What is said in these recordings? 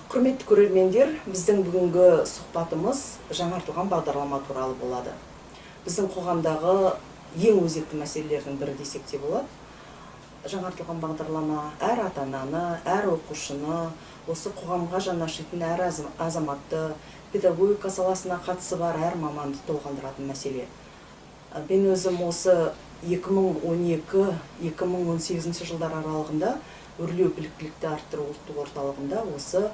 Құрметті көрермендер, біздің бүгінгі сұхбатымыз жаңартылған бағдарлама туралы болады. Біздің қоғамдағы ең өзекті мәселелердің бірі десек те болады. Жаңартылған бағдарлама әр ата-ананы, әр оқушыны, осы қоғамға жанашитын әр азаматты, педагогика саласына қатысы бар әр маманды толғандыратын мәселе. Мен өзім осы 2012-2018 жылдар аралығында өрлеу біліктілікті арттыру ұлттық орталығында осы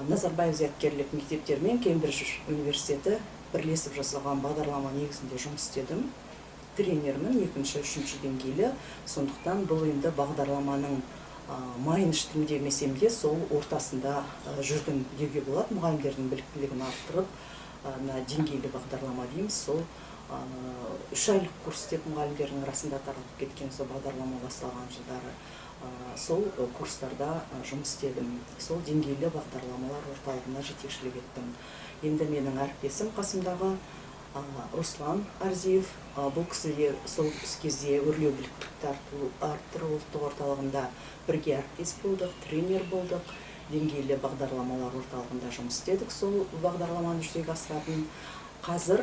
Назарбаев зияткерлік мектептер мен Кембридж университеті бірлесіп жасалған бағдарлама негізінде жұмыс істедім. Тренермін 2-3 деңгейлі. Сондықтан бұл енді бағдарламаның майын іштім демесем де сол ортасында жүрдім деуге болады. Мұғалімдердің біліктілігін арттырып, деңгейлі бағдарлама дейміз. Сол 3 айлық курс деп мұғалімдердің арасында таралып кеткен сол бағдарлама басталған жылдары. Сол курстарда жұмыс істедім. Сол деңгейлі бағдарламалар орталығына жетекшілік еттім. Енді менің әріптесім қасымдағы Руслан Арзиев. Бұл кісіге сол кезде өрлеу біліктілікті арттыру ұлттық орталығында бірге әріптес болдық, тренер болдық. Деңгейлі бағдарламалар орталығында жұмыс істедік. Сол бағдарламаны жүзеге асыратын. Қазір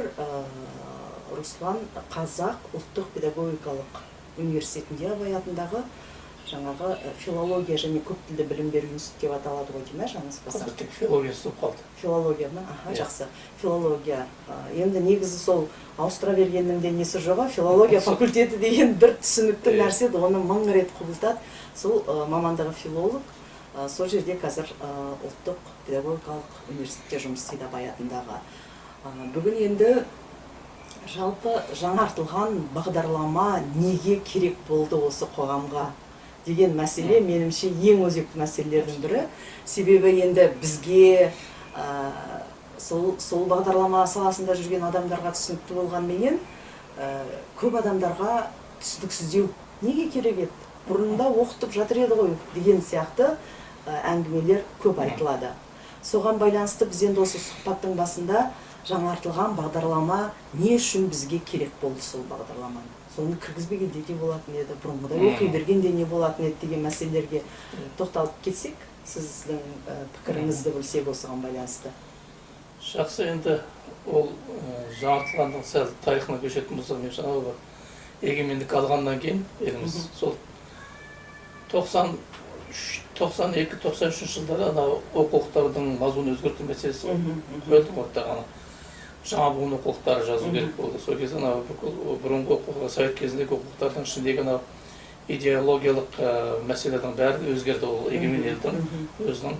Руслан Қазақ ұлттық педагогикалық университетінде Абай атындағы жаңағы филология және көптілді білім беру институты деп аталады ғой деймін, жаңылыспасам. Тек филология болып қалды. Филология ма? Жақсы. Филология. Енді негізі сол ауыстыра бергеннің де несі жоға, филология факультеті деген бір түсінікті нәрсе, оны 1000 рет құбылтады. Сол мамандығы филолог. Сол жерде қазір ұлттық педагогикалық университетте жұмыс істейді Абай атындағы. Бүгін енді жалпы жаңартылған бағдарлама неге керек болды осы қоғамға деген мәселе меніңше ең өзекті мәселелердің бірі. Себебі енді бізге сол бағдарлама саласында жүрген адамдарға түсінікті болғанменен көп адамдарға түсініксіздеу неге керек еді? Бұрында оқытып жатыр еді ғой деген сияқты әңгімелер көп айтылады. Соған байланысты біз енді осы сұхбаттың басында жаңартылған бағдарлама не үшін бізге керек болды сол бағдарламаны? Соны кіргізбегенде не болатын еді, бұрынғыдай оқи бергенде не болатын еді деген мәселелерге тоқталып кетсек, сіздің пікіріңізді білсек осыған байланысты. Жақсы, енді ол жаңартылғандың сәл тарихына көшетін болсақ, мен жаңағы егемендік алғаннан кейін еліміз сол 92-93 жылдары оқулықтардың мазмұнын өзгерту мәселесі қойылды ғой. Жаңа буын оқулықтары жазу керек болды. Сол кезде бұрынғы совет кезіндегі оқулықтардың ішіндегі идеологиялық мәселелердің бәрі өзгерді. Ол егемен елдің өзінің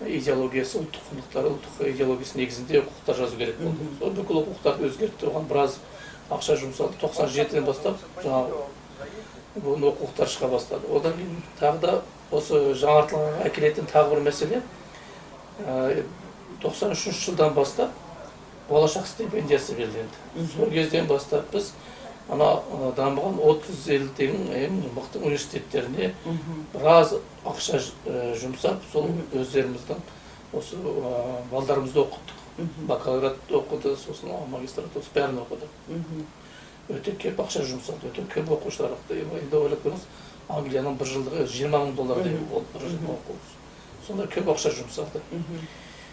идеологиясы, ұлттық құндылықтары, ұлттық идеологиясы негізінде оқулықтар жазу керек болды. Сол бүкіл оқулықтарды өзгертті, оған біраз ақша жұмсалды. 97-ден бастап жаңағы буын оқулықтар шыға бастады. Одан кейін тағы да осы жаңартылғанға әкелетін тағы бір мәселе 93 жылдан бастап болашақ стипендиясы берілді. Сол кезден бастап біз дамыған 30 елдің ең мықты университеттеріне біраз ақша жұмсап, сол өздеріміздің осы балдарымызды оқыттық. Бакалавриат оқыды, сосын магистратура бәрін оқыды. Өте көп ақша жұмсалды, өте көп оқушылар оқыды. Енді ойлап көріңіз, Англияның бір жылдығы $20,000 деп болды, бір жыл оқу. Сонда көп ақша жұмсалды.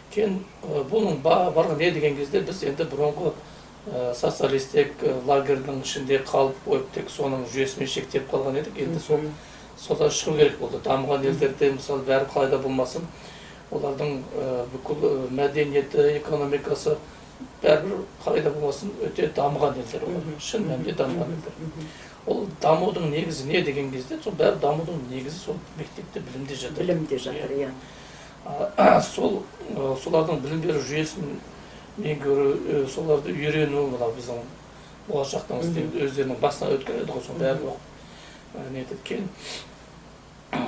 Кейін бұның барғы не деген кезде біз енді бұрынғы социалистік лагердің ішінде қалып қойып тек соның жүйесімен шектеп қалған едік. Енді содан шығу керек болды. Дамыған елдерде мысалы бәрі қалайда болмасын, олардың бүкіл мәдениеті, экономикасы бәрібір қалайда болмасын өте дамыған елдер олар. Шын мәнінде дамыған елдер. Ол дамудың негізі не деген кезде, сол бәрі дамудың негізі сол мектепте білімде жатыр. Білімде жатыр, иә. Солардың білім беру жүйесін меңгеру, соларды үйрену, біздің болашақтың өздерінің басынан өткен еді ғой, соның бәрі неткен.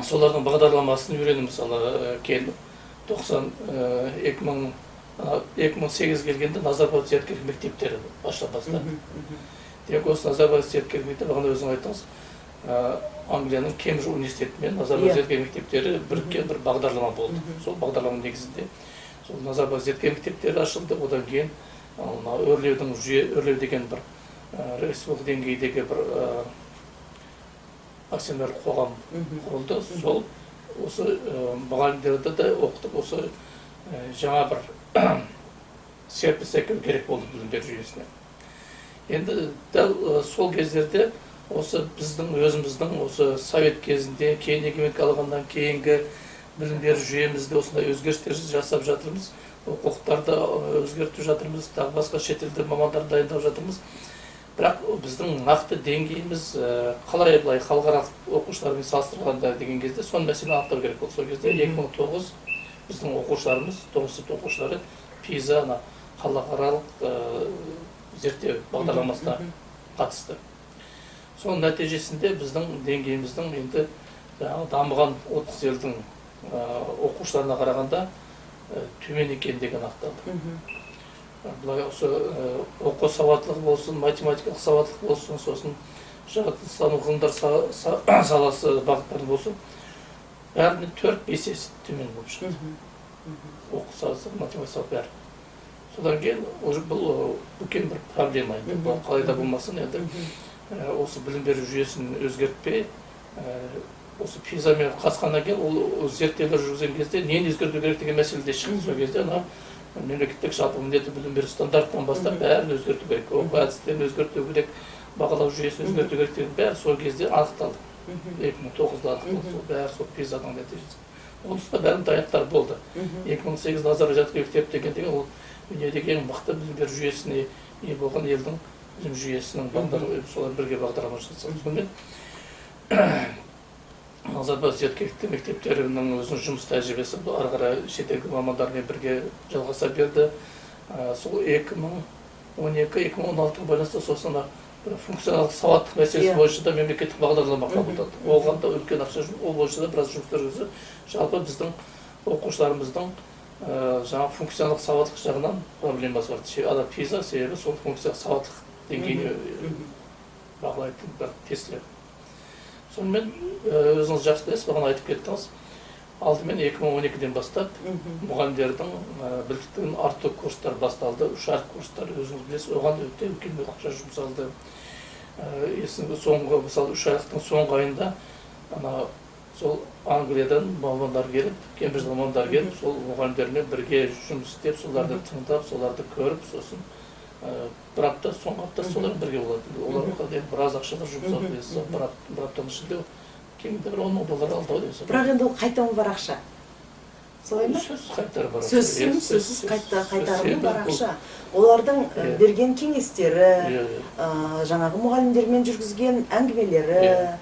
Солардың бағдарламасын үйрену, мысалы, 2008 келгенде Назарбаев зияткерлік мектептері ашыла бастады. Демек осы Назарбаев зияткерлік мектеп, бағана өзің айттыңыз, Англияның Кембридж университеті мен Назарбаев зияткерлік мектептері біріккен бір бағдарлама болды. Сол бағдарламаның негізінде сол Назарбаев зияткерлік мектептері ашылды. Одан кейін өрлеу деген бір республика деңгейдегі бір акционерлік қоғам құрылды. Сол осы мұғалімдерді де оқытып, осы жаңа бір серпіліс әкелу керек болды білім беру жүйесіне. Енді дәл сол кездерде осы біздің өзіміздің осы совет кезінде кейін егемендік алғаннан кейінгі білім беру жүйемізде осындай өзгерістер жасап жатырмыз. Құқықтарды өзгертіп жатырмыз, тағы басқа шетелде мамандар дайындап жатырмыз. Бірақ біздің нақты деңгейіміз қалай былай халықаралық оқушылармен салыстырғанда деген кезде сол мәселені анықтау керек болды. Сол кезде 2009 біздің оқушыларымыз, 9 сынып оқушылары PISA халықаралық зерттеу бағдарламасына қатысты. Соның нәтижесінде біздің деңгейіміздің енді дамыған 30 елдің оқушыларына қарағанда төмен екендігі анықталды. Бұлай осы оқу сауаттылығы болсын, математикалық сауаттылық болсын, сосын жаратылыстану ғылымдар саласы бағыттары болсын, бәрінен 4-5 есе төмен болып шықты. Оқу саласы, математикалық бәрі. Содан кейін бұл үлкен бір проблема енді. Бұл қалайда болмасын енді осы білім беру жүйесін өзгертпей, осы PISA-мен қатысқаннан кейін ол зерттеулер жүргізген кезде нені өзгерту керек деген мәселе де шықты. Сол кезде мемлекеттік жалпы міндетті білім беру стандартынан бастап бәрін өзгерту керек, оқу әдістерін өзгерту керек, бағалау жүйесін өзгерту керек деген бәрі сол кезде анықталды. 2009-да анықталды, сол бәрі сол PISA-ның нәтижесі. Оның үстінде бәрінің дайындықтары болды. 2008 Назарбаев мектеп деген ол дүниедегі ең мықты білім беру жүйесіне ие болған елдің білім жүйесінің солар бірге бағдарлама жасады. Сонымен Назарбаев мектептерінің өзінің жұмыс тәжірибесі ары қарай шетелдік мамандармен бірге жалғаса берді. Сол 2012-2016 байланысты сосын функционалдық сауаттылық мәселесі бойынша да мемлекеттік бағдарлама қабылданды. Оған да үлкен ақша жұмсалды. Ол бойынша да біраз жұмыстар жүргізілді. Жалпы біздің оқушыларымыздың жаңа функционалдық сауаттылық жағынан проблемасы бар. Ана PISA себебі сол функционалдық сауаттылық деңгейіне бағалайтын бір тестілер. Сонымен өзіңіз жақсы білесіз, бағана айтып кеттіңіз. Алдымен 2012-ден бастап мұғалімдердің біліктілігін арттыру курстары басталды. 3 курстар өзіңіз білесіз, оған өте үлкен ақша жұмсалды. Соңғы мысалы 3 айлықтың соңғы айында сол Англиядан мамандар келіп, Кембридж мамандар келіп, сол мұғалімдермен бірге жұмыс істеп, соларды тыңдап, соларды көріп, сосын бір апта, соңғы апта солар бірге болады. Оларға біраз ақшалар жұмсалды. Бір аптаның ішінде кемінде бір $10,000 алды дейсіз. Бірақ енді ол қайтарымы бар ақша. Солай ма? Сөзсіз қайтарымы бар ақша. Сөзсіз қайтарымы бар ақша. Олардың берген кеңестері, жаңағы мұғалімдермен жүргізген әңгімелері,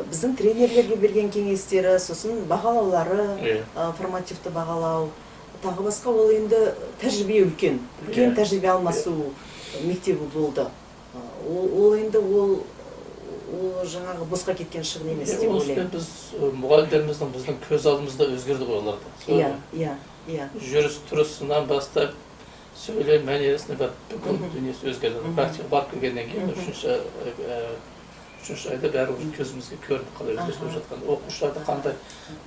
біздің тренерлерге берген кеңестері, сосын бағалаулары, формативті бағалау, тағы басқа ол енді тәжірибе үлкен тәжірибе алмасу мектебі болды. Ол енді ол жаңағы босқа кеткен шығын емес деп ойлаймын. Біз мұғалімдеріміздің біздің көз алдымызда өзгерді ғой оларда. Иә. Жүріс тұрысынан бастап сөйлем мәнерісіне бүкіл дүниесі өзгерді. Практика барып келгеннен кейін үшінші айда бәрі көзімізге көрініп қалай өзгеріп жатқан. Оқушыларды қандай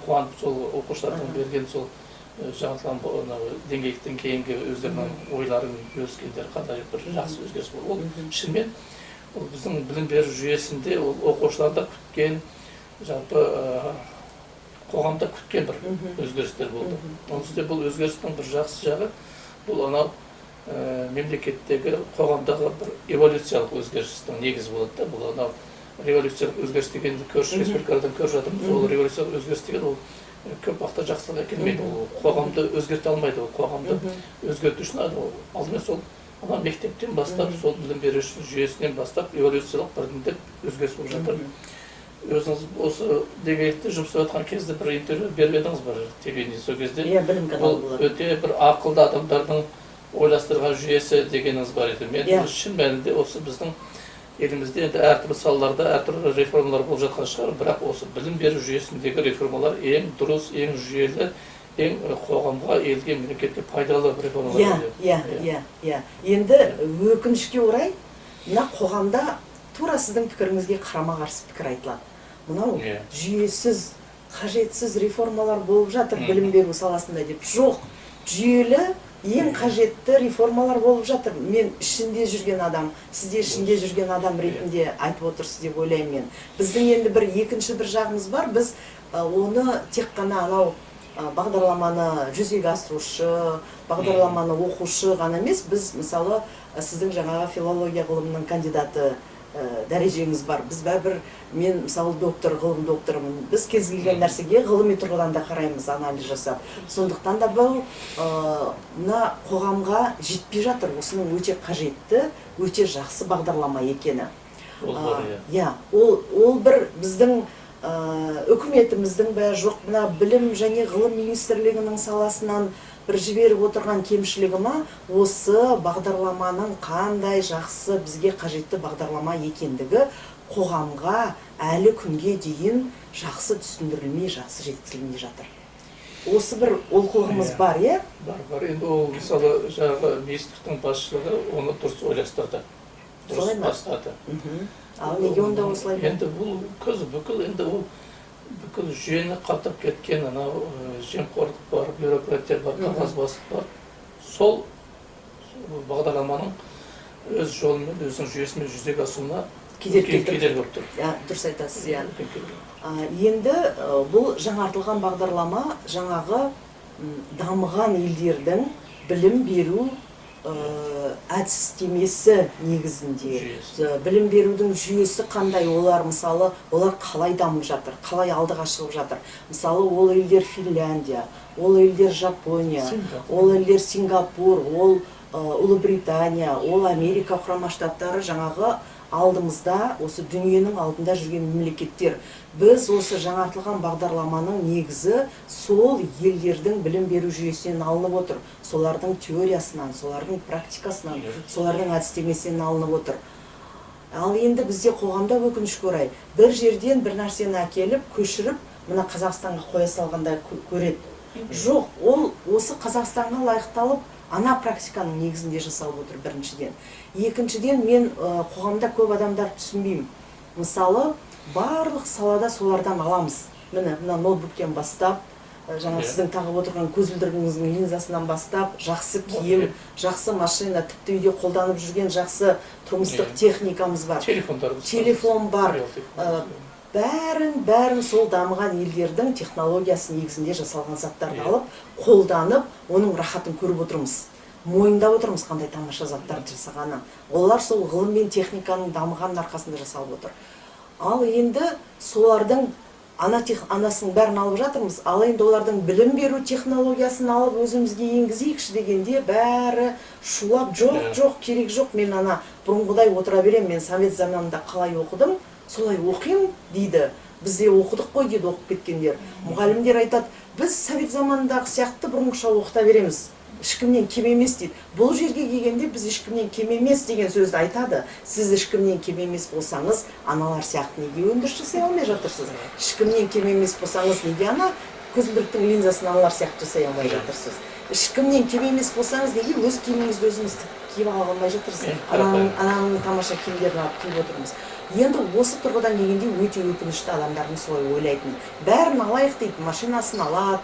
қуанып, сол оқушылардың берген сол жаңартылған деңгейліктен кейінгі өздерінің ойларын бөліскендері қандай бір жақсы өзгеріс болды. Ол шынымен біздің білім беру жүйесінде оқушыларда күткен, жалпы қоғамда күткен бір өзгерістер болды. Оның үстіне бұл өзгерістің бір жақсы жағы бұл анау мемлекеттегі қоғамдағы бір эволюциялық өзгерістің негізі болады да. Бұл анау революциялық өзгеріс дегенді көрші республикалардан көріп жатырмыз. Ол революциялық өзгеріс деген ол көп уақытта жақсылық әкелмейді. Ол қоғамды өзгерте алмайды. Ол қоғамды өзгерту үшін алдымен сол мектептен бастап, сол білім беру жүйесінен бастап эволюциялық біртіндеп өзгеріс болып жатыр. Өзіңіз осы деңгейлікте жұмыс істеп жатқан кезде бір интервью беріп едіңіз бір телевидение. Сол кезде бұл өте бір ақылды адамдардың ойластырған жүйесі дегеніңіз бар еді. Мен шын мәнінде осы біздің елімізде енді әртүрлі салаларда әртүрлі реформалар болып жатқан шығар, бірақ осы білім беру жүйесіндегі реформалар ең дұрыс, ең жүйелі, ең қоғамға, елге, мемлекетке пайдалы реформалар. Иә. Енді өкінішке орай, мына қоғамда тура сіздің пікіріңізге қарама-қарсы пікір айтылады. Мынау жүйесіз, қажетсіз реформалар болып жатыр білім беру саласында деп. Жоқ, жүйелі ең қажетті реформалар болып жатыр. Мен ішінде жүрген адам, сізде ішінде жүрген адам ретінде айтып отырсыз деп ойлаймын мен. Біздің енді бір екінші бір жағымыз бар. Біз оны тек қана анау бағдарламаны жүзеге асырушы, бағдарламаны оқушы ғана емес, біз мысалы сіздің жаңағы филология ғылымының кандидаты дәрежеңіз бар. Біз бәрібір, мен мысалы ғылым докторымын. Біз кез келген нәрсеге ғылыми тұрғыдан да қараймыз, анализ жасап. Сондықтан да бұл мына қоғамға жетпей жатыр. Осының өте қажетті, өте жақсы бағдарлама екені. Ол бір біздің үкіметіміздің бә жоқ, мына білім және ғылым министрлігінің саласынан бір жіберіп отырған кемшілігі ма, осы бағдарламаның қандай жақсы бізге қажетті бағдарлама екендігі қоғамға әлі күнге дейін жақсы түсіндірілмей, жақсы жеткізілмей жатыр. Осы бір олқылығымыз бар, е? Бар. Енді ол мысалы жаңағы министрліктің басшылығы оны дұрыс ойластырды. Дұрыс бастады. Ал неге онда осылай? Енді бұл бүкіл жүйені қаптап кеткен анау жемқорлық бар, бюрократия бар, қағазбастық бар. Сол бағдарламаның өз жолымен, өзінің жүйесімен жүзеге асуына кедергі болып тұр. Дұрыс айтасыз, иә. Енді бұл жаңартылған бағдарлама жаңағы дамыған елдердің білім беру әдістемесі негізінде, білім берудің жүйесі қандай, олар мысалы, олар қалай дамып жатыр, қалай алдыға шығып жатыр. Мысалы, ол елдер Финляндия, ол елдер Жапония, ол елдер Сингапур, ол Ұлыбритания, ол Америка құрама штаттары жаңағы алдымызда, осы дүниенің алдында жүрген мемлекеттер. Біз осы жаңартылған бағдарламаның негізі сол елдердің білім беру жүйесінен алынып отыр. Солардың теориясынан, солардың практикасынан, солардың әдістемесінен алынып отыр. Ал енді бізде қоғамда өкінішке орай бір жерден бір нәрсені әкеліп, көшіріп, мына Қазақстанға қоя салғандай көреді. Жоқ, ол осы Қазақстанға лайықталып, ана практиканың негізінде жасалып отыр, біріншіден. Екіншіден, мен қоғамда көп адамдар түсінбеймін. Мысалы, барлық салада солардан аламыз. Мына ноутбуктен бастап, жаңа сіздің тағып отырған көзілдірігіңіздің линзасынан бастап, жақсы киім, жақсы машина, тіпті үйде қолданып жүрген жақсы тұрмыстық техникамыз бар. Телефон бар. Бәрін сол дамыған елдердің технологиясы негізінде жасалған заттарды алып, қолданып, оның рахатын көріп отырмыз. Мойындап отырмыз қандай тамаша заттарды жасағаны. Олар сол ғылым мен техниканың дамыған арқасында жасалып отыр. Ал енді солардың анасын бәрін алып жатырмыз. Ал енді олардың білім беру технологиясын алып өзімізге енгізейікші дегенде бәрі шулап, жоқ, керек жоқ, мен бұрынғыдай отыра берем, мен совет заманында қалай оқыдым, солай оқимын дейді. Бізде оқыдық қой дейді оқып кеткендер. Мұғалімдер айтады, біз совет заманындағы сияқты бұрынғыша оқыта береміз. Ешкімнен кем емес дейді. Бұл жерге келгенде біз ешкімнен кем емес деген сөзді айтады. Сіз ешкімнен кем емес болсаңыз, аналар сияқты неге өндіріс жасай алмай жатырсыз? Ешкімнен кем емес болсаңыз, неге көзілдіріктің линзасын аналар сияқты жасай алмай жатырсыз? Ешкімнен кем емес болсаңыз, неге өз киіміңізді өзіңіз киіп ала алмай жатырсыз? Ананың тамаша киімдерін алып киіп отырмыз. Енді осы тұрғыдан келгенде өте өкінішті адамдардың солай ойлайтын. Бәрін алайық дейді, машинасын алады,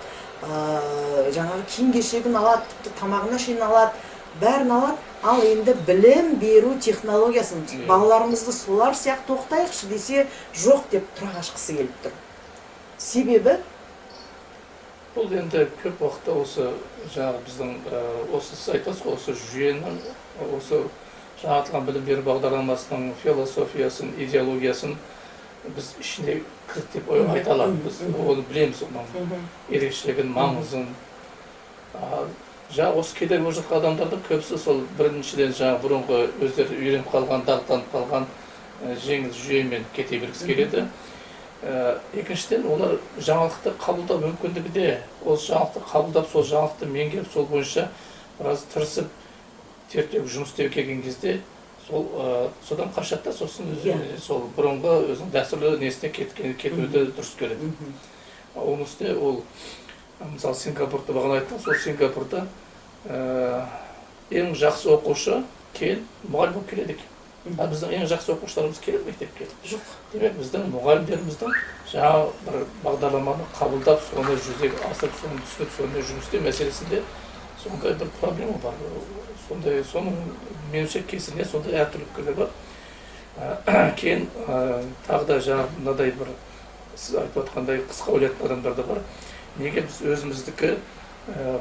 жаңағы киім кешегін алады, тіпті тамағына шейін алады, бәрін алады. Ал енді білім беру технологиясын балаларымызды солар сияқты оқытайықшы десе, жоқ деп тұра қашқысы келіп тұр. Себебі бұл енді көп уақытта осы жаңағы біздің осы сіз айтасыз ғой, осы жүйенің осы жаңартылған білім беру бағдарламасының философиясын, идеологиясын біз ішіне кіріктеп айта аламыз. Біз оны білеміз, оның ерекшелігін, маңызын. Жаңа осы кедергі болып жатқан адамдардың көбісі сол біріншіден жаңа бұрынғы өздері үйреніп қалған, дағдыланып қалған жеңіл жүйемен кете бергісі келеді. Екіншіден, олар жаңалықты қабылдау мүмкіндігі де, ол жаңалықты қабылдап, сол жаңалықты меңгеріп, сол бойынша біраз тырысып, тертіп жұмыс істеуге келген кезде содан қашады да, сосын сол бұрынғы өзінің дәстүрлі несіне кетуді дұрыс көреді. Оның үстіне ол мысалы Сингапурды бағана айттым, сол Сингапурда ең жақсы оқушы кейін мұғалім болып келеді екен. Біздің ең жақсы оқушыларымыз келеді мектепке. Жоқ. Демек біздің мұғалімдеріміздің жаңа бір бағдарламаны қабылдап, соны жүзеге асырып, соны түсініп, сонымен жұмыс істеу мәселесінде сондай бір проблема бар. Сондай, соның меніңше кесірінен сондай әртүрлі пікірлер бар. Кейін тағы да жаңа мынадай бір сіз айтып отқандай қысқа ойлайтын адамдар да бар. неге біз өзіміздікі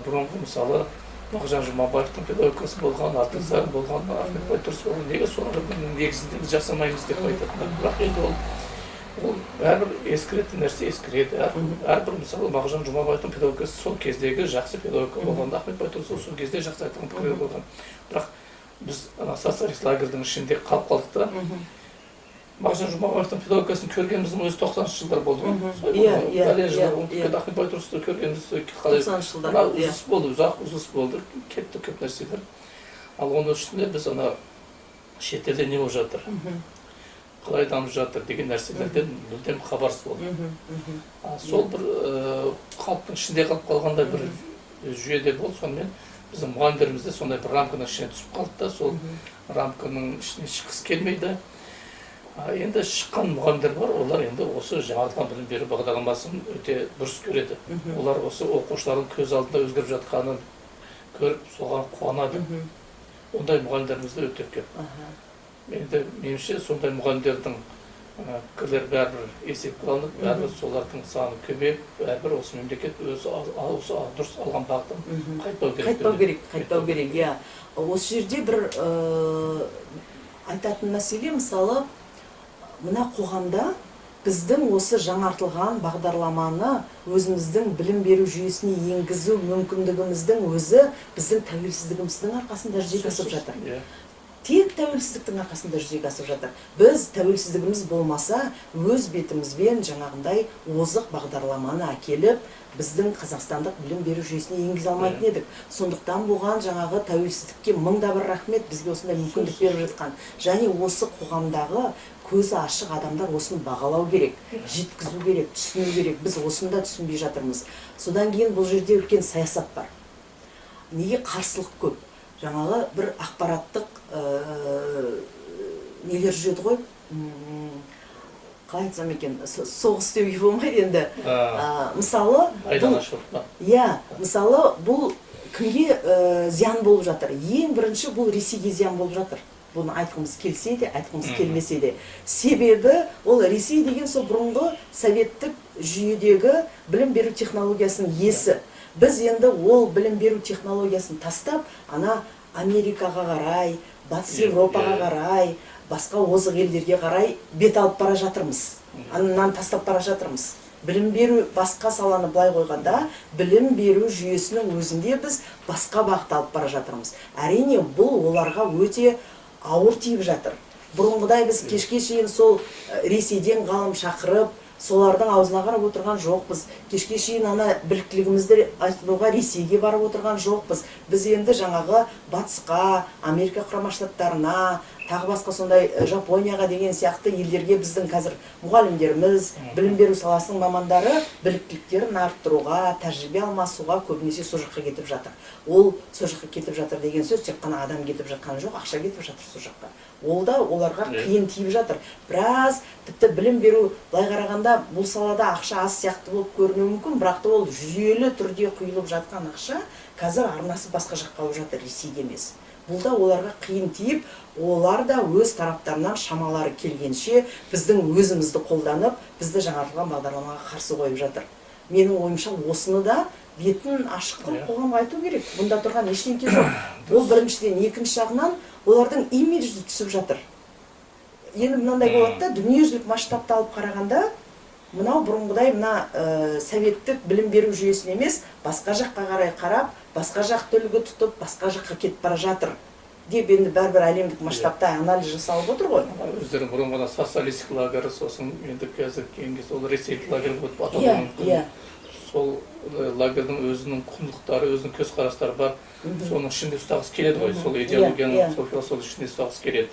бұрынғы мысалы Мағжан Жұмабаевтың педагогикасы болған, Алтынсарин болған, Ахмет Байтұрсынов болған, неге солардың негізінде біз жасамаймыз деп айтатындар. Бірақ енді ол әрбір ескіретін нәрсе ескіреді. Әрбір мысалы Мағжан Жұмабаевтың педагогикасы сол кездегі жақсы педагогика болған, Ахмет Байтұрсынов сол кезде жақсы айтылған пікір болған. Бірақ біз социалист лагерьдің ішінде қалып қалдық та. Мағжан Жұмабаевтың педагогикасын көргеніміздің өзі 90-шы жылдар болды. Бәлен жылдар оңтүстікте Ахмет Байтұрсыновты көргеніміз 90-шы жылдар. Ұзыс болды, ұзақ ұзыс болды, кетті көп нәрселер. Ал оның үстінде біз шетелде не болып жатыр, қалай дамып жатыр деген нәрселерден мүлдем хабарсыз болдық. Сол бір халықтың ішінде қалып қалғандай бір жүйеде болды. Сонымен біздің мұғалімдеріміз де сондай бір рамканың ішіне түсіп қалды да, сол рамканың ішіне шыққысы келмейді. Енді шыққан мұғалімдер бар, олар енді осы жаңартылған білім беру бағдарламасын өте дұрыс көреді. Олар осы оқушылардың көз алдында өзгеріп жатқанын көріп, соған қуанады. Ондай мұғалімдеріміз де өте көп. Енді меніңше сондай мұғалімдердің пікірлері бәрібір есепке алынып, бәрібір солардың саны көбейіп, бәрібір осы мемлекет өзі дұрыс алған бағытын қайтпау керек. Осы жерде бір айтатын мәселе, мысалы, мына қоғамда біздің осы жаңартылған бағдарламаны өзіміздің білім беру жүйесіне енгізу мүмкіндігіміздің өзі біздің тәуелсіздігіміздің арқасында жүзеге асып жатыр. Тек тәуелсіздіктің арқасында жүзеге асып жатыр. Біз тәуелсіздігіміз болмаса, өз бетімізбен жаңағындай озық бағдарламаны әкеліп, біздің қазақстандық білім беру жүйесіне енгізе алмайтын едік. Сондықтан болған жаңағы тәуелсіздікке мыңда бір рахмет, бізге осындай мүмкіндік беріп жатқан. Және осы қоғамдағы көзі ашық адамдар осыны бағалау керек, жеткізу керек, түсіну керек. Біз осында түсінбей жатырмыз. Содан кейін бұл жерде үлкен саясат бар. Неге қарсылық көп? Жаңағы бір ақпараттық нелер жүреді ғой, қалай айтсам екен, соғыс деуге болмайды енді. Мысалы, бұл кімге зиян болып жатыр? Ең бірінші бұл Ресейге зиян болып жатыр. Бұны айтқымыз келсе де, айтқымыз келмесе де. Себебі ол Ресей деген сол бұрынғы советтік жүйедегі білім беру технологиясының есі. Біз енді ол білім беру технологиясын тастап, ана Америкаға қарай, Батыс Европаға қарай, басқа озық елдерге қарай бет алып бара жатырмыз. Анынан тастап бара жатырмыз. Білім беру басқа саланы былай қойғанда, білім беру жүйесінің өзінде біз басқа бағыт алып бара жатырмыз. Әрине, бұл оларға өте ауыр тиіп жатыр. Бұрынғыдай біз кешке шейін сол Ресейден ғалым шақырып, солардың аузына қарап отырған жоқпыз. Кешке шейін ана біліктілігімізді айтуға Ресейге барып отырған жоқпыз. Біз енді жаңағы Батысқа, Америка Құрама Штаттарына, тағы басқа сондай Жапонияға деген сияқты елдерге біздің қазір мұғалімдеріміз, білім беру саласының мамандары біліктіліктерін арттыруға, тәжірибе алмасуға көбінесе сол жаққа кетіп жатыр. Ол сол жаққа кетіп жатыр деген сөз тек қана адам кетіп жатқан жоқ, ақша кетіп жатыр сол жаққа. Ол да оларға қиын тиіп жатыр. Біраз тіпті білім беру былай қарағанда бұл салада ақша аз сияқты болып көрінуі мүмкін, бірақ та ол жүйелі түрде құйылып жатқан ақша қазір арнасы басқа жаққа алып жатыр, Ресейге емес. Бұл да оларға қиын тиіп, олар да өз тараптарынан шамалары келгенше біздің өзімізді қолданып, бізді жаңартылған бағдарламаға қарсы қойып жатыр. Менің ойымша осыны да бетін ашықтан қоғамға айту керек. Бұнда тұрған ештеңке жоқ. Ол біріншіден, екінші жағынан олардың имиджі түсіп жатыр. Енді мынандай болады да, дүниежүзілік масштабта алып қарағанда, мынау бұрынғыдай мына советтік білім беру жүйесін емес, басқа жаққа қарай қарап, басқа жақты үлгі тұтып, басқа жаққа кетіп бара жатыр деп енді бәрібір әлемдік масштабта анализ жасалып отыр ғой. Өздерінің бұрынғыда социалистік лагері, сосын енді қазір кейінгі сол ресейлік лагері болып аталуы мүмкін. Сол лагердің өзінің құндылықтары, өзінің көзқарастары бар. Соның ішінде ұстағысы келеді ғой, сол идеологияның, сол философияның ішінде ұстағысы келеді.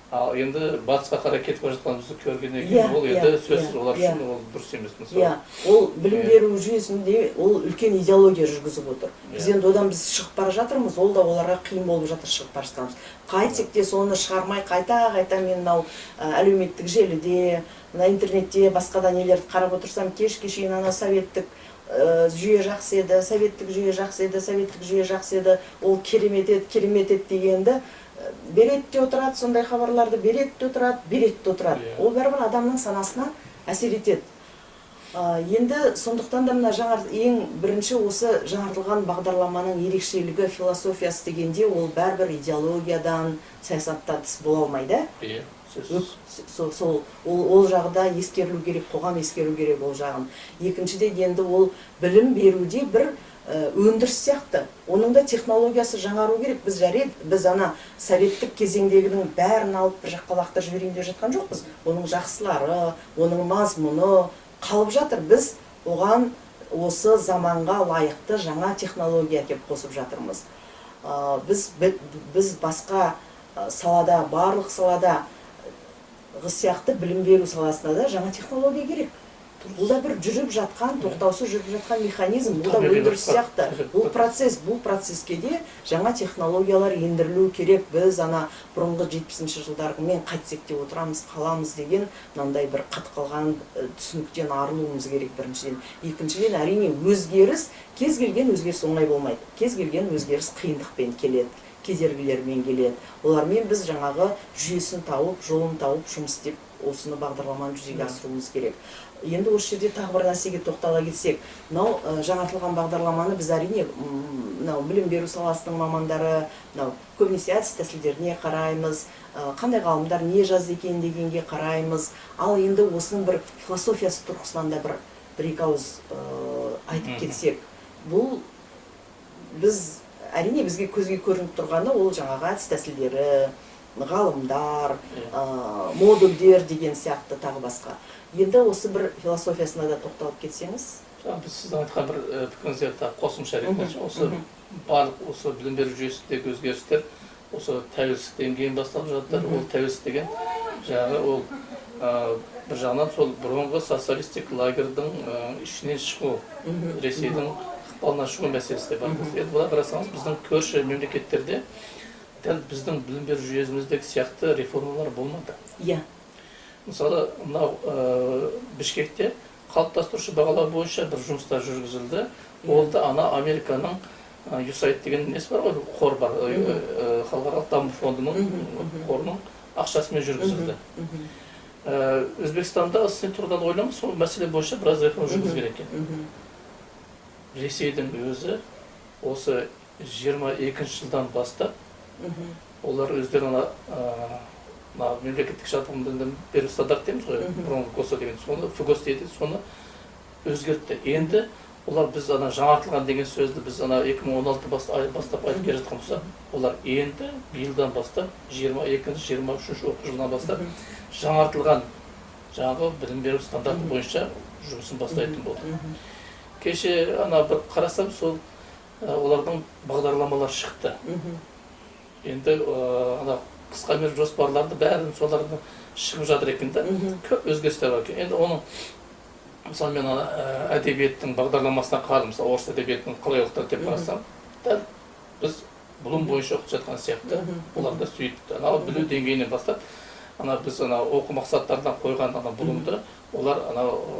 Ал енді батысқа қарай кетіп бара жатқанымызды көргеннен кейін ол енді сөзсіз олар үшін ол дұрыс емес мысалы. Ол білім беру жүйесінде ол үлкен идеология жүргізіп отыр. Біз енді одан біз шығып бара жатырмыз, ол да оларға қиын болып жатыр шығып бара жатқанымыз. Қайтсек те соны шығармай қайта мен мынау әлеуметтік желіде, мына интернетте басқа да нелерді қарап отырсам, кешке шейін ана советтік жүйе жақсы еді, советтік жүйе жақсы еді, советтік жүйе жақсы еді, ол керемет еді дегенді береді де отырады, сондай хабарларды береді де отырады. Ол бәрібір адамның санасына әсер етеді. Енді сондықтан да мына ең бірінші осы жаңартылған бағдарламаның ерекшелігі философиясы дегенде ол бәрібір идеологиядан, саясаттан тыс бола алмайды. Иә, Ол жағы да ескерілу керек, қоғам ескеру керек ол жағын. Екіншіден енді ол білім беруде бір өндіріс сияқты. Оның да технологиясы жаңару керек. Біз ана советтік кезеңдегінің бәрін алып бір жаққа лақтырып жіберейін деп жатқан жоқпыз. Оның жақсылары, оның мазмұны қалып жатыр. Біз оған осы заманға лайықты жаңа технология деп қосып жатырмыз. Біз басқа салада, барлық салада сияқты білім беру саласында да жаңа технология керек. Бұл да бір жүріп жатқан, тоқтаусыз жүріп жатқан механизм, бұл да өндіріс сияқты. Бұл процесске де жаңа технологиялар ендірілу керек. Біз ана бұрынғы 70-ші жылдармен қайтсек те отырамыз, қаламыз деген мынандай бір қатқылған түсініктен арылуымыз керек біріншіден. Екіншіден, әрине өзгеріс, кез келген өзгеріс оңай болмайды. Кез келген өзгеріс қиындықпен келеді, кедергілермен келеді. Олармен біз жаңағы жүйесін тауып, жолын тауып, жұмыс істеп, осыны бағдарламаны жүзеге асыруымыз керек. Енді осы жерде тағы бір нәрсеге тоқтала кетсек, мынау жаңартылған бағдарламаны біз әрине білім беру саласының мамандары көбінесе әдіс тәсілдеріне қараймыз, қандай ғалымдар не жазды екен дегенге қараймыз. Ал енді осының бір философиясы тұрғысынан да бір-екі ауыз айтып кетсек, бұл әрине бізге көзге көрініп тұрғаны ол жаңағы әдіс тәсілдері, ғалымдар, модульдер деген сияқты тағы басқа. Енді осы бір философиясына да тоқталып кетсеңіз. Біз сіздің айтқан бір пікіріңізге қосымша ретінде, осы барлық осы білім беру жүйесіндегі өзгерістер осы тәуелсіздіктен кейін басталып жатыр. Ол тәуелсіздік деген жаңағы ол бір жағынан сол бұрынғы социалистік лагерьдің ішінен шығу, Ресейдің ықпалына шығу мәселесі де бар. Енді бұлай қарасаңыз, біздің көрші мемлекеттерде дәл біздің білім беру жүйеміздегі сияқты реформалар болмады. Иә. Мысалы, мынау Бішкекте қалыптастырушы бағалау бойынша бір жұмыстар жүргізілді. Ол да ана Американың USAID деген несі бар ғой, қор бар, халықаралық даму фондының қорының ақшасымен жүргізілді. Өзбекстанда сен тұрдан ойлама, сол мәселе бойынша біраз реформа жүргізген екен. Ресейдің өзі осы 22-ші жылдан бастап олар өздері мемлекеттік жалпы білім беру стандарт дейміз ғой, бұрынғы ГОСО деген, соны ФГОС дейді, соны өзгертті. Енді олар біз жаңартылған деген сөзді біз 2016 бастап айтып келе жатқан болса, олар енді биылдан бастап 22-23 оқу жылынан бастап жаңартылған жаңағы білім беру стандарты бойынша жұмысын бастайтын болды. Кеше бір қарасам, сол олардың бағдарламалар шықты. Енді қысқа мерзімді жоспарларды бәрін солардың шығып жатыр екен да, көп өзгерістер бар екен. Енді оның мысалы мен әдебиеттің бағдарламасына қарадым, мысалы орыс әдебиетінің қалай оқытады деп қарасам, дәл біз бұлым бойынша оқып жатқан сияқты, олар да сөйтті. Білу деңгейінен бастап, біз оқу мақсаттардан қойған бұлымды, олар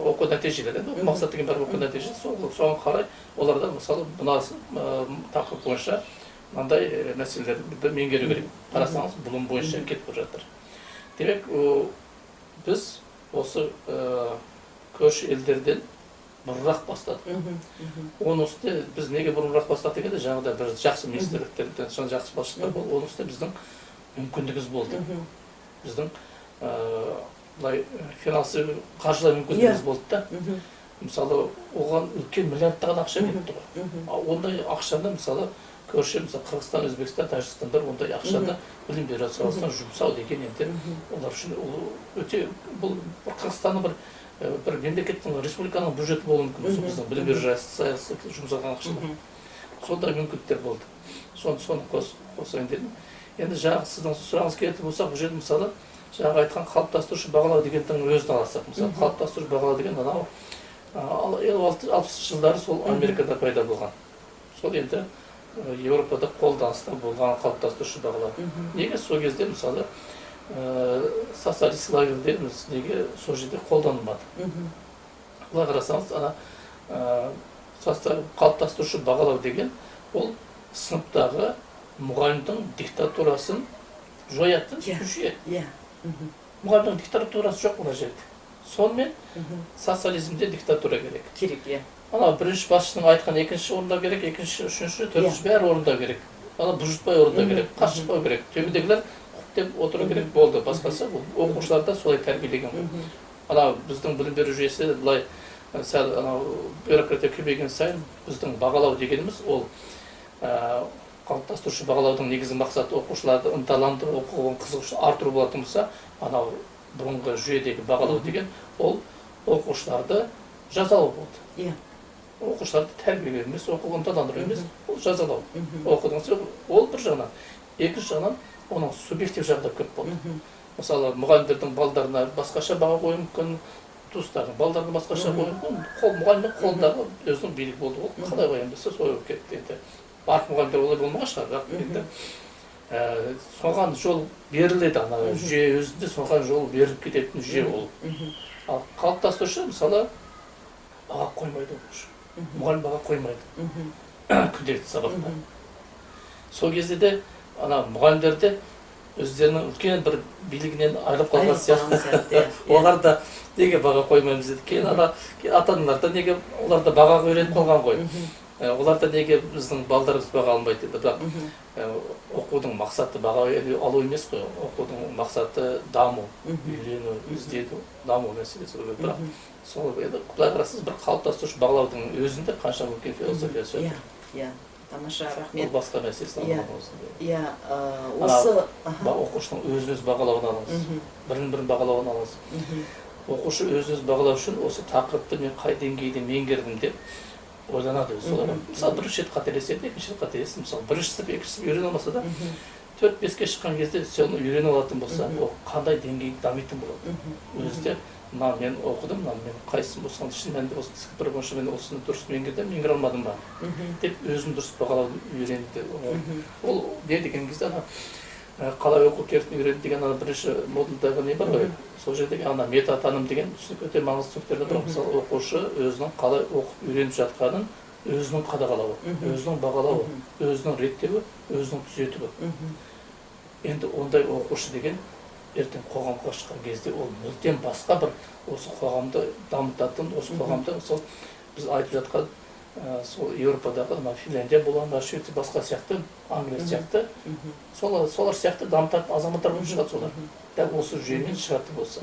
оқу нәтижелері, оқу мақсат деген бәрі оқу нәтижесі, соған қарай оларда мысалы мына тақырып бойынша мынандай мәселелерді меңгеру керек. Қарасаңыз, бұлым бойынша кетіп жатыр. Демек, біз осы көрші елдерден бұрынырақ бастадық. Оның үстіне біз неге бұрынырақ бастадық дегенде, жаңағыда бір жақсы министрліктерден, жақсы басшылар болды. Оның үстіне біздің мүмкіндігіміз болды. Біздің финансы қаржылай мүмкіндігіміз болды да. Мысалы, оған үлкен миллиардтаған ақша кетті ғой. Ондай ақшаны мысалы көрші, мысалы Қырғызстан, Өзбекстан, Тәжікстандар ондай ақшаны білім беру саласына жұмсау деген енді олар үшін өте, бұл Қырғызстанның бір мемлекеттің, республиканың бюджеті болуы мүмкін, біздің білім беру саласына жұмсалған ақшалар. Сондай мүмкіндіктер болды. Соны қосайын дедім. Енді жаңағы сіздің сұрағыңыз келетін болсақ, бұл жерде мысалы жаңағы айтқан қалыптастырушы бағалау дегеннің өзін аласақ, мысалы қалыптастырушы бағалау деген 60-шы жылдары сол Америкада пайда болған. Сол енді Еуропада қолданыста болған қалыптастырушы бағалау. Неге сол кезде мысалы социалистік лагерьдеріміз неге сол жерде қолданылмады? Бұлай қарасаңыз, қалыптастырушы бағалау деген ол сыныптағы мұғалімдің диктатурасын жоятын жүйе. Мұғалімдің диктатурасы жоқ мына жерде. сонымен социализмде диктатура керек. керек, иә. Ана бірінші басшының айтқан екінші орындау керек, екінші, үшінші, төртінші бәрі орындау керек. Ана бұлжытпай орындау керек, қас шықпау керек. Төмендегілер құптеп отыру керек болды. Басқасы бұл оқушылар да солай тәрбиелеген ғой. Ана біздің білім беру жүйесі былай сәл анау бюрократия көбейген сайын біздің бағалау дегеніміз ол қалыптастырушы бағалаудың негізгі мақсаты оқушыларды ынталандыру, оқуға қызығушылық арттыру болатын болса, анау бұрынғы жүйедегі бағалау деген ол оқушыларды жазалау болды. Иә. Оқушыларды тәрбиелеу емес, оқуға ынталандыру емес, ол жазалау. Оқыдың соң ол бір жағынан, екінші жағынан оның субъектив жағдайы көп болды. Мысалы, мұғалімдердің балдарына басқаша баға қою мүмкін, туыстардың балдарына басқаша қою мүмкін, мұғалімнің қолындағы өзінің билік болды. Ол қалай баяндаса солай болып кетті енді. Барлық мұғалімдер олай болмаған шығар, бірақ енді соған жол беріледі, ана жүйе өзінде соған жол беріліп кететін жүйе ол. Ал қалыптастырушы мысалы баға қоймайды оқушы. Мұғалім баға қоймайды. Күнделікті сабақта. Сол кезде де ана мұғалімдерде өздерінің үлкен бір билігінен айырылып қалған сияқты. Олар да неге баға қоймаймыз деді. Кейін ана ата-аналар да неге олар да бағаға үйреніп қалған ғой. Олар да неге біздің балдарымыз баға алмайды деді. Бірақ оқудың мақсаты баға алу емес қой. Оқудың мақсаты даму, үйрену, іздену, даму мәселесі. Бірақ сол енді құдай қарасыз бір қалыптастырушы бағалаудың өзінде қанша үлкен философиясы жатыр. Иә, тамаша, рахмет. Ол басқа мәселесі. Иә, осы оқушының өзін-өзі бағалауын аламыз. Бірін-бірін бағалауын аламыз. Оқушы өзін-өзі бағалау үшін осы тақырыпты мен қай деңгейде меңгердім деп ойланады өзі. Мысалы, бірінші рет қателеседі, екінші рет қателеседі. Мысалы, бірінші сынып, екінші сынып үйрене алмаса да, 4-5-ке шыққан кезде соны үйрене алатын болса, ол қандай деңгей дамитын болады. Өзі де мына мен оқыдым, мына мен қайсысын болсаң шын мәнінде осы цифр бойынша мен осыны дұрыс меңгердім, меңгере алмадым ба деп өзін дұрыс бағалауды үйренді. Ол не деген кезде ана қалай оқу керектігін үйренді деген ана бірінші модульдағы не бар ғой. Сол жердегі ана метатаным деген түсінік өте маңызды түсініктерді бар. Мысалы, оқушы өзінің қалай оқып үйреніп жатқанын өзінің қадағалауы, өзінің бағалауы, өзінің реттеуі, өзінің түзетуі. Енді ондай оқушы деген ертең қоғамға шыққан кезде ол мүлдем басқа бір осы қоғамды дамытатын, осы қоғамда сол біз айтып жатқан сол Еуропадағы Финляндия болған, Швеция басқа сияқты, Англия сияқты, солар сияқты дамытатын азаматтар болып шығады солар. Дәл осы жүйемен шығатын болса.